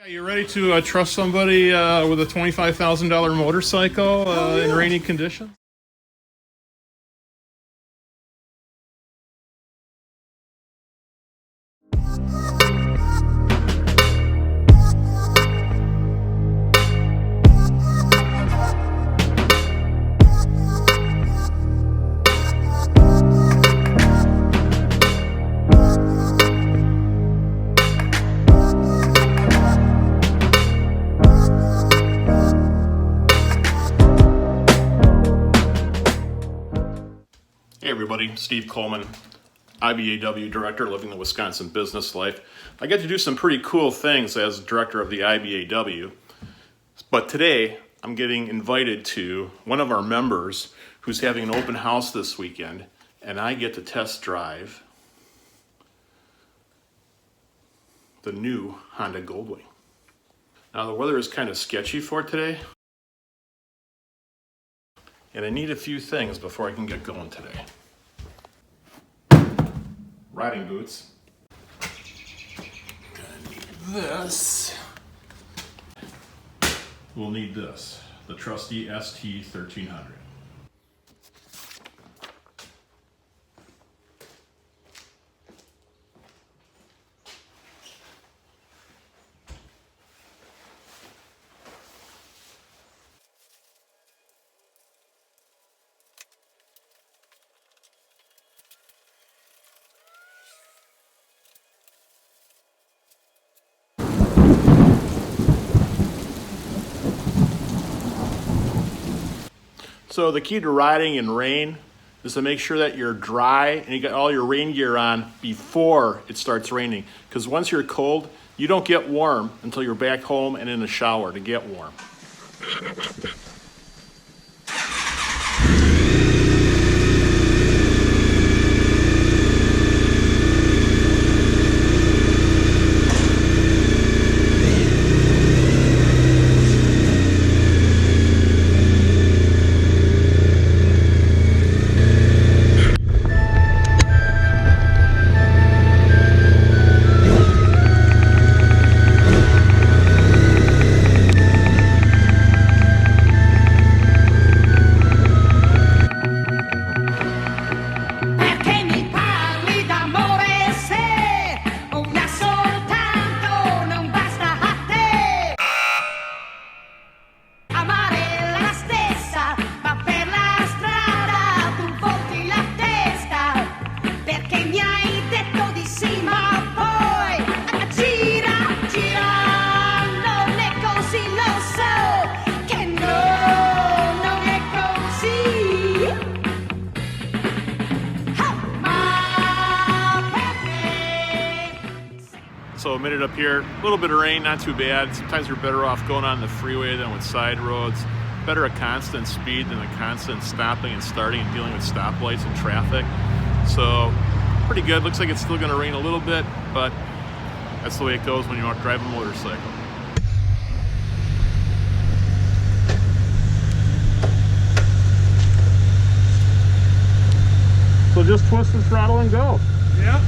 You ready to trust somebody with a $25,000 motorcycle in rainy conditions? Hey everybody, Steve Coleman, IBAW Director, living the Wisconsin business life. I get to do some pretty cool things as Director of the IBAW, but today I'm getting invited to one of our members who's having an open house this weekend, and I get to test drive the new Honda Goldwing. Now the weather is kind of sketchy for today, and I need a few things before I can get going today. Riding boots. Gonna need this. We'll need this, the trusty ST1300. So the key to riding in rain is to make sure that you're dry and you got all your rain gear on before it starts raining. Because once you're cold, you don't get warm until you're back home and in the shower to get warm. So made it up here, a little bit of rain, not too bad. Sometimes you're better off going on the freeway than with side roads. Better a constant speed than a constant stopping and starting and dealing with stoplights and traffic. So pretty good. Looks like it's still gonna rain a little bit, but that's the way it goes when you want to drive a motorcycle. So just twist the throttle and go. Yep.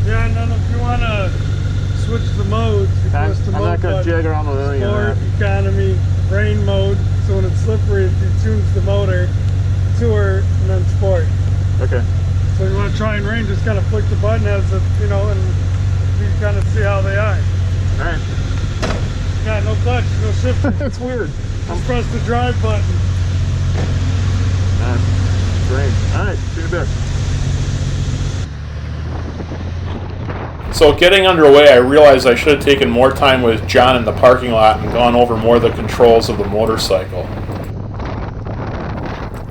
Yeah, and then if you want to switch the modes, you twist the mode. I'm not going to jig around with any of Sport, that. economy, rain mode. So when it's slippery, it tunes the motor, tour, and then sport. Okay. So you want to try and rain, just kind of flick the button as it, you know, and you kind of see how they are. All right. Yeah, no clutch, no shifting. That's weird. Just press the drive button. Great. All right, see you in a bit. So getting underway, I realized I should have taken more time with John in the parking lot and gone over more of the controls of the motorcycle.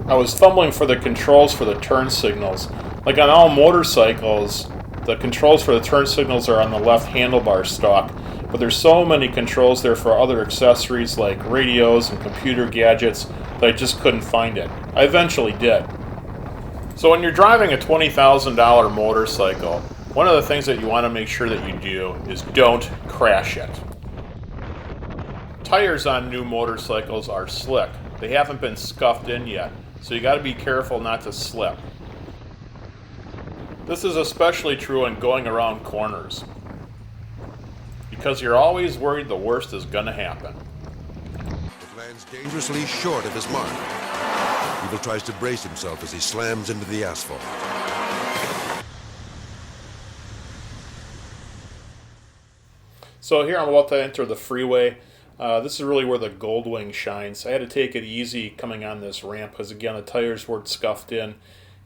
I was fumbling for the controls for the turn signals. Like on all motorcycles, the controls for the turn signals are on the left handlebar stalk, but there's so many controls there for other accessories like radios and computer gadgets that I just couldn't find it. I eventually did. So when you're driving a $20,000 motorcycle, one of the things that you want to make sure that you do is don't crash it. Tires on new motorcycles are slick. They haven't been scuffed in yet, so you got to be careful not to slip. This is especially true when going around corners. because you're always worried the worst is going to happen. It lands dangerously short of his mark. Evil tries to brace himself as he slams into the asphalt. So here I'm about to enter the freeway. This is really where the Goldwing shines. I had to take it easy coming on this ramp because, again, the tires weren't scuffed in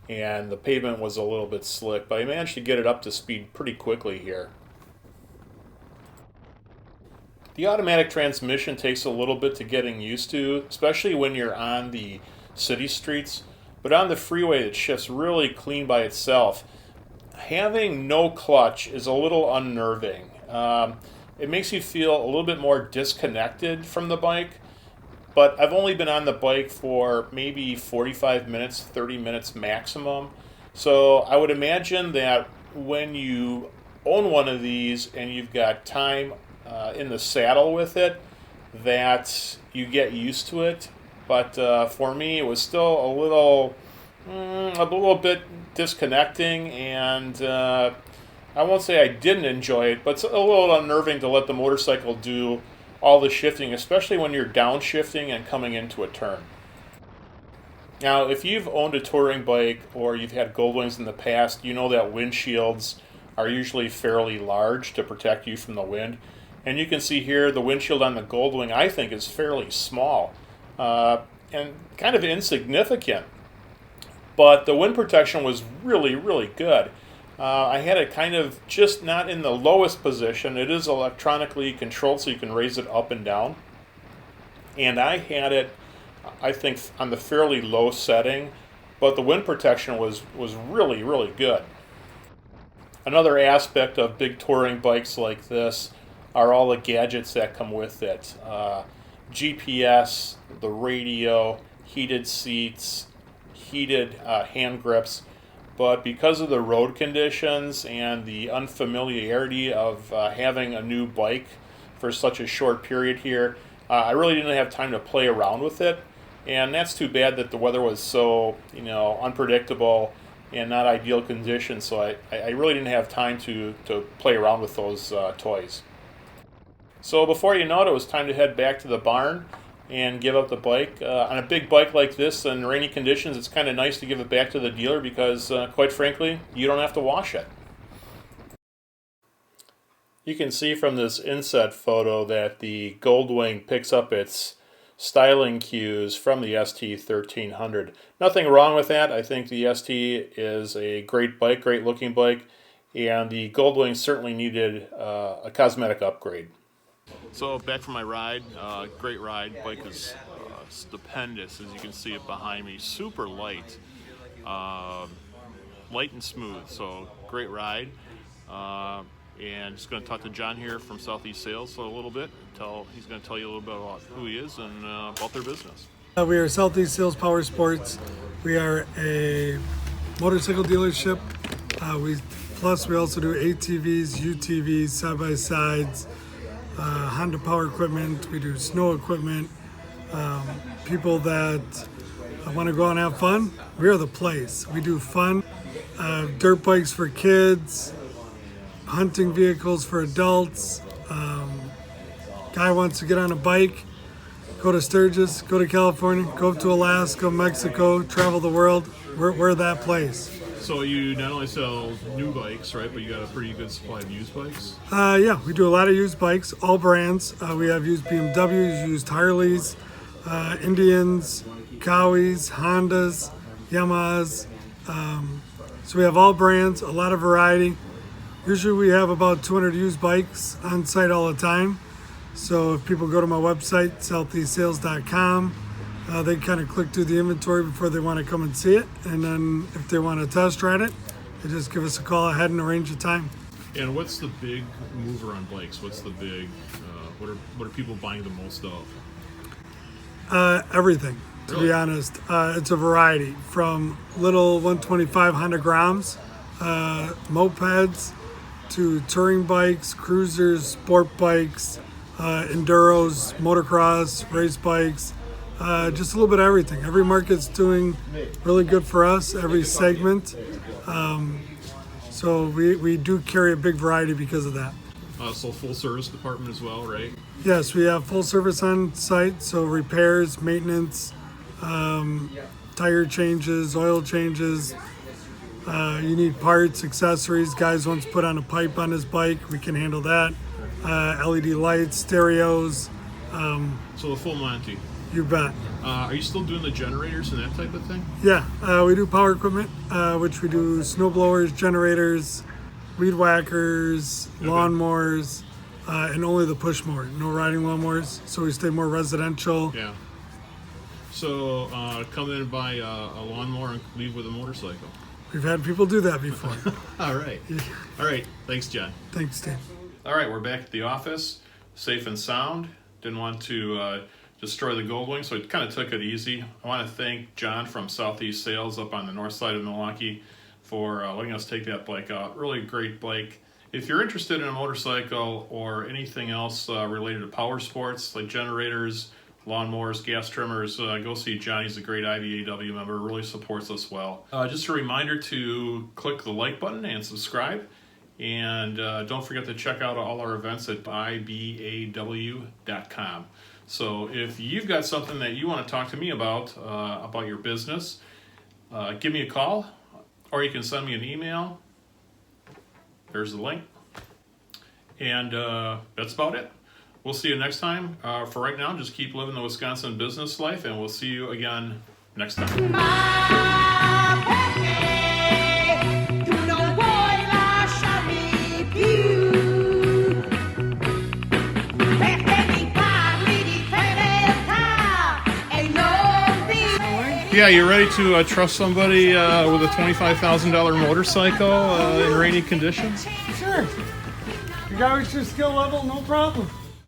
and the pavement was a little bit slick, but I managed to get it up to speed pretty quickly here. The automatic transmission takes a little bit to getting used to, especially when you're on the city streets, but on the freeway it shifts really clean by itself. Having no clutch is a little unnerving. It makes you feel a little bit more disconnected from the bike, but I've only been on the bike for maybe 45 minutes, 30 minutes maximum. So I would imagine that when you own one of these and you've got time in the saddle with it, that you get used to it. But for me, it was still a little bit disconnecting, and I won't say I didn't enjoy it, but it's a little unnerving to let the motorcycle do all the shifting, especially when you're downshifting and coming into a turn. Now, if you've owned a touring bike or you've had Goldwings in the past, you know that windshields are usually fairly large to protect you from the wind. And you can see here the windshield on the Goldwing, I think, is fairly small and kind of insignificant. But the wind protection was really, really good. I had it kind of just not in the lowest position. It is electronically controlled, so you can raise it up and down. And I had it, I think, on the fairly low setting, but the wind protection was really, really good. Another aspect of big touring bikes like this are all the gadgets that come with it. GPS, the radio, heated seats, heated hand grips. But because of the road conditions and the unfamiliarity of having a new bike for such a short period here, I really didn't have time to play around with it. And that's too bad that the weather was so, unpredictable and not ideal conditions. So I really didn't have time to play around with those toys. So before you know it was time to head back to the barn and give up the bike. On a big bike like this in rainy conditions, it's kind of nice to give it back to the dealer because, quite frankly, you don't have to wash it. You can see from this inset photo that the Goldwing picks up its styling cues from the ST1300. Nothing wrong with that. I think the ST is a great bike, great looking bike, and the Goldwing certainly needed a cosmetic upgrade. So back from my ride, great ride. Bike is stupendous, as you can see it behind me. Super light, light and smooth. So great ride. And just going to talk to John here from Southeast Sales a little bit. He's going to tell you a little bit about who he is and about their business. We are Southeast Sales Power Sports. We are a motorcycle dealership. We also do ATVs, UTVs, side-by-sides, Honda power equipment. We do snow equipment. People that want to go out and have fun, we are the place. We do fun, dirt bikes for kids, hunting vehicles for adults. Guy wants to get on a bike, go to Sturgis, go to California, go up to Alaska, Mexico, travel the world. We're that place. So you not only sell new bikes, right, but you got a pretty good supply of used bikes? Yeah, we do a lot of used bikes, all brands. We have used BMWs, used Harleys, Indians, Cowies, Hondas, Yamahas. So we have all brands, a lot of variety. Usually we have about 200 used bikes on site all the time. So if people go to my website, southeastsales.com, they kind of click through the inventory before they want to come and see it. And then if they want to test ride it, they just give us a call ahead and arrange a time. And what's the big mover on bikes? What's the big, what are people buying the most of? Everything, to be honest. It's a variety from little 125 Honda Groms, mopeds, to touring bikes, cruisers, sport bikes, enduros, motocross, race bikes, just a little bit of everything. Every market's doing really good for us, every segment. So we do carry a big variety because of that. So full service department as well, right? Yes, we have full service on site, so repairs, maintenance, tire changes, oil changes. You need parts, accessories. Guys wants to put on a pipe on his bike, we can handle that. LED lights, stereos, So the full Monty. you bet. Are you still doing the generators and that type of thing? Yeah, we do power equipment, which we do snow blowers, generators, weed whackers, lawnmowers, and only the push mower. No riding lawnmowers, so we stay more residential. Yeah. So come in and buy a lawnmower and leave with a motorcycle. We've had people do that before. All right. All right. Thanks, John. Thanks, Steve. All right, we're back at the office, safe and sound. Didn't want to destroy the Goldwing, so I kind of took it easy. I want to thank John from Southeast Sales up on the north side of Milwaukee for letting us take that bike out. Really great bike. If you're interested in a motorcycle or anything else related to power sports, like generators, lawnmowers, gas trimmers, go see John. He's a great IBAW member, really supports us well. Just a reminder to click the like button and subscribe. And don't forget to check out all our events at ibaw.com. So if you've got something that you want to talk to me about your business, give me a call, or you can send me an email. There's the link. And that's about it. We'll see you next time. For right now, just keep living the Wisconsin business life, and we'll see you again next time. Yeah, you ready to trust somebody with a $25,000 motorcycle in rainy conditions? Sure. You got your skill level, no problem.